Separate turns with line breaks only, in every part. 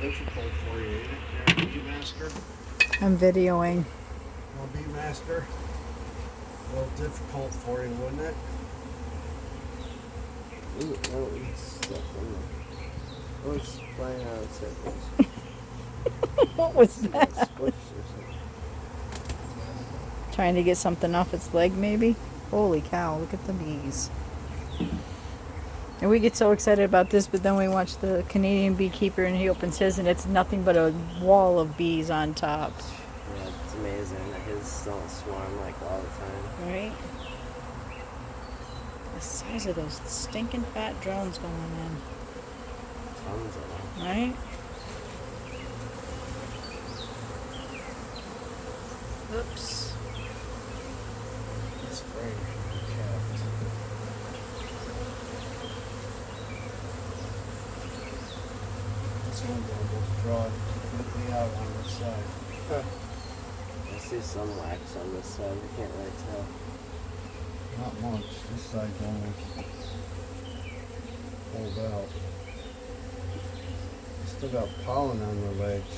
difficult for you, ain't it? You're a bee master.
I'm videoing.
Well, bee master. A little difficult for you, wouldn't it?
Ooh, no, it's stuck in there. Oh, it's flying out of circles.
What was
It's
that?
squished or something.
Trying to get something off its leg, maybe? Holy cow, look at the bees. And we get so excited about this, but then we watch the Canadian beekeeper and he opens his and it's nothing but a wall of bees on top.
Yeah, it's amazing that his don't swarm like all the time.
Right? The size of those stinking fat drones going in.
Tons of them.
Right? Oops.
This frame should be kept. This one's almost drawn completely out on this side.
I see some wax on this side. I can't really tell.
Not much. This side's almost pulled out. Still got pollen on their legs.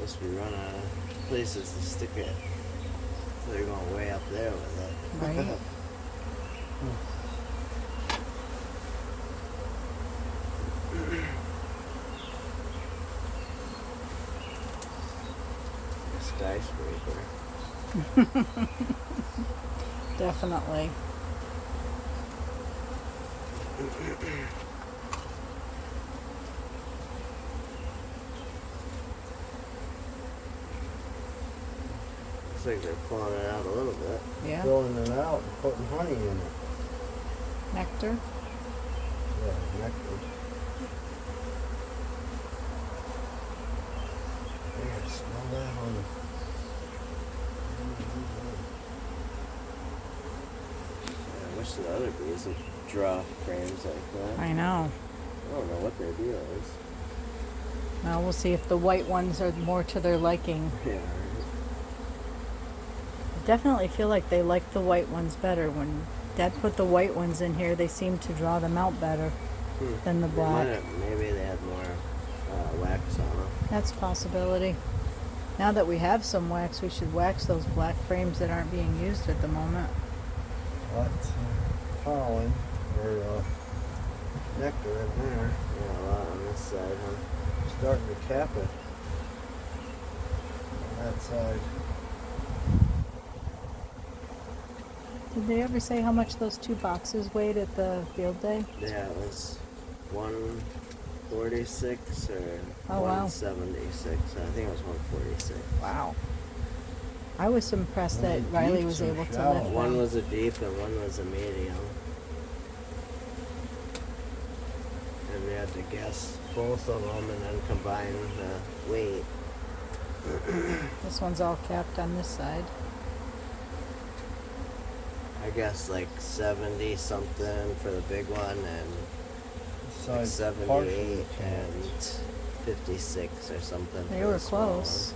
Must be run out of places to stick it. So they're going way up there with it.
Right?
Skyscraper.
Definitely.
Looks like they're pulling it out a little bit.
Yeah.
Filling it out and putting honey in it.
Nectar.
Yeah, nectar. Yeah, smell that honey.
I wish the other bees would draw frames like that.
I know.
I don't know what their deal is.
Now we'll see if the white ones are more to their liking.
Yeah.
I definitely feel like they like the white ones better. When Dad put the white ones in here, they seem to draw them out better than the black.
Maybe they had more wax on them.
That's a possibility. Now that we have some wax, we should wax those black frames that aren't being used at the moment.
But pollen or nectar in there.
Yeah, a lot on this side, huh?
Starting to cap it on that side.
Did they ever say how much those 2 boxes weighed at the field day?
Yeah, it was 146 or
Oh, wow.
176. I think it was 146.
Wow. I was impressed that
Well,
Riley
deeps
was
are
able to
shallow.
lift
One
them.
was a deep and one was a medium. And we had to guess both of them and then combine the weight.
This one's all capped on this side.
I guess like 70 something for the big one and
This
like
side's
78
partially
and
capped.
56 or something.
They
for
were
the small
close.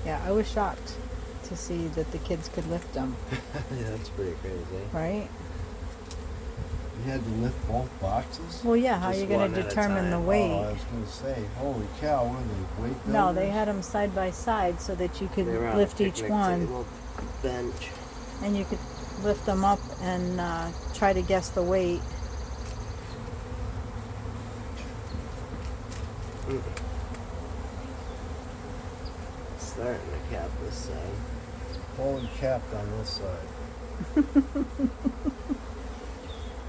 Yeah, I was shocked to see that the kids could lift them,
one. Yeah, that's pretty crazy.
right?
You had to lift both boxes?
Well, yeah, how are
Just
you going
one
to
at a
determine the
time.
weight?
Oh, I was going to say, holy cow, what are they, weight
No, they
builders?
had them side by side so that you could
They were on
lift
a
each
picnic
one.
table bench.
And you could lift them up and try to guess the weight.
Starting to cap this side.
Fully capped on this side.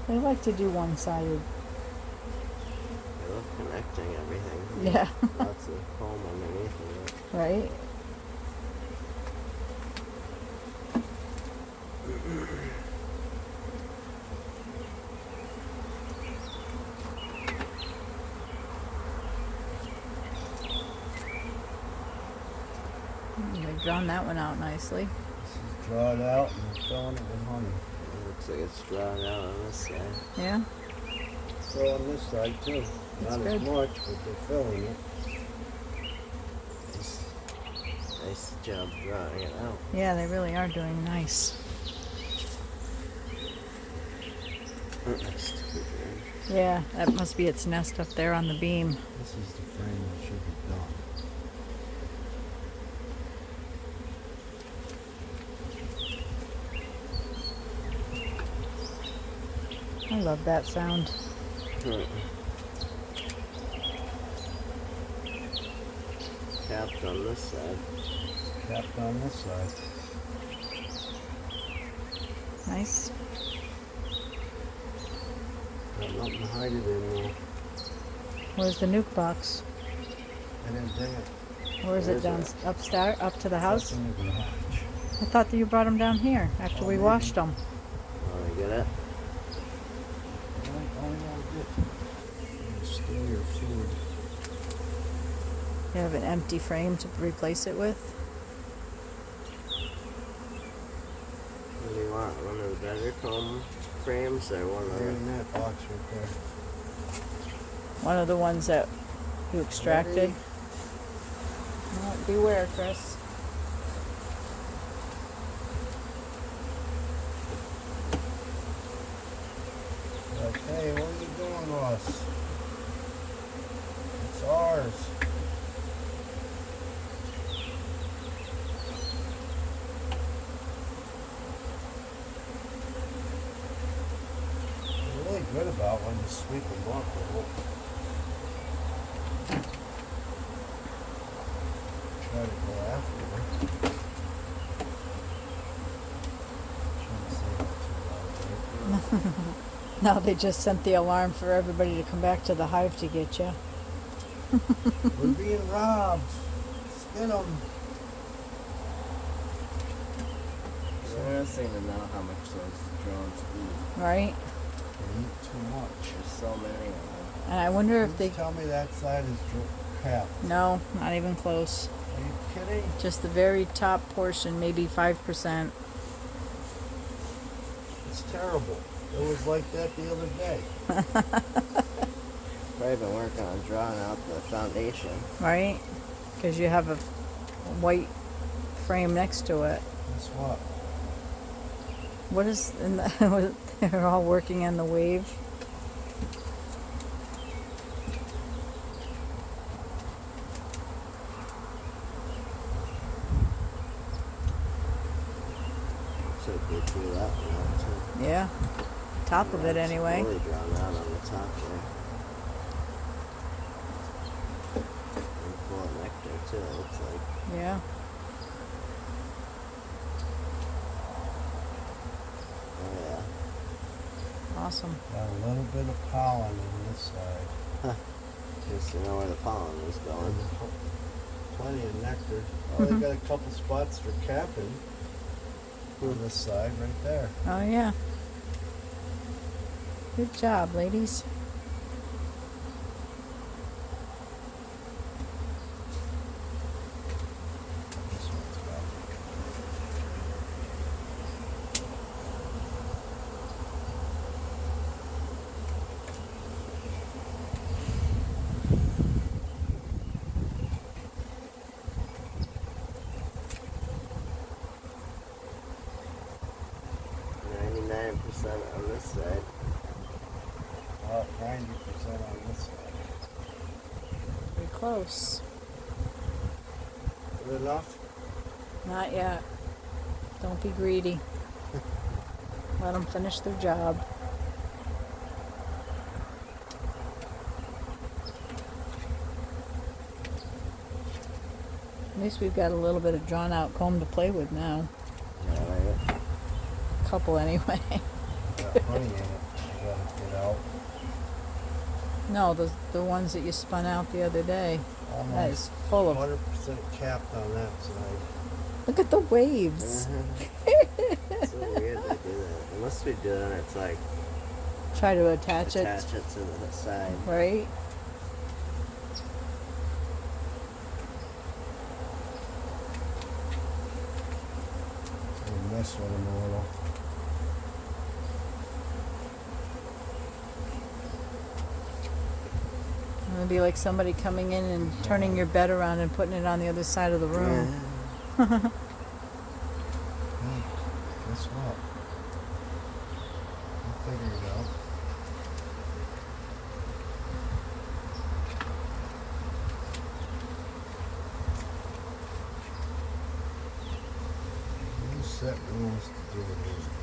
They like to do one-sided.
I love connecting everything.
Yeah.
Lots of foam underneath of it.
Right? They've drawn that one out nicely.
This is drawed out and we're filling it with honey.
It looks like it's drawn out on this side.
Yeah?
So on this side too.
That's
Not
good.
as much, but they're filling it.
Nice job drawing it out.
Yeah, they really are doing nice.
Nice to keep it in.
Yeah, that must be its nest up there on the beam.
This is the frame that should be done.
I love that sound.
Capped on this side.
Capped on this side.
Nice.
Got nothing to hide it in though.
Where's the nuke box?
I didn't bring it.
Where is
Where
it
is
down
it?
upstairs, up to the house?
It's in the garage.
I thought that you brought them down here after
Oh,
we
maybe.
washed them.
Oh, you get it?
You steal your food.
You have an empty frame to replace it with.
What do you want? One of the better comb frames or one of
They're
the...
in that box right there.
One of the ones that you extracted.
Ready?
Well, beware, Chris.
Okay, what are you doing, Ross? It's ours. They're really good about when you sweep them up. Try to go after them. Shouldn't say that too loud, right?
No, they just sent the alarm for everybody to come back to the hive to get you.
We're being robbed. Let's get them.
It's interesting to know how much those drones eat.
Right?
They eat too much.
There's so many of them.
And I wonder if
Please
they...
tell me that side is crap.
No, not even close.
Are you kidding?
Just the very top portion, maybe 5%.
It's terrible. It was like that the other day.
Probably been working on drawing out the foundation.
Right? Because you have a white frame next to it.
Guess what?
What is in the... They're all working on the wave.
So they do that one out too.
Yeah. Top of it
That's
anyway.
Fully drawn out on the top there. And full of nectar too, it looks like.
Yeah.
Oh yeah.
Awesome.
Got a little bit of pollen on this side.
Just to know where the pollen is going.
And plenty of nectar. Oh, they got a couple spots for capping on this side right there.
Oh, yeah. Good job, ladies.
This one's got
On this side.
about 90% on this side.
Pretty close.
Good enough?
Not yet. Don't be greedy. Let them finish their job. At least we've got a little bit of drawn out comb to play with now.
Yeah, right.
A couple anyway.
Got honey in it. I gotta get out.
No, the ones that you spun out the other day. That is
Almost
full of...
100% capped on that side.
Look at the waves.
It's so weird they do that. Unless we do it and it's like
Try to attach it.
attach it to the side.
Right?
I mess with them a little.
It'd be like somebody coming in and turning your bed around and putting it on the other side of the room.
Hey, guess what? I'll figure it out. set rules to do with it.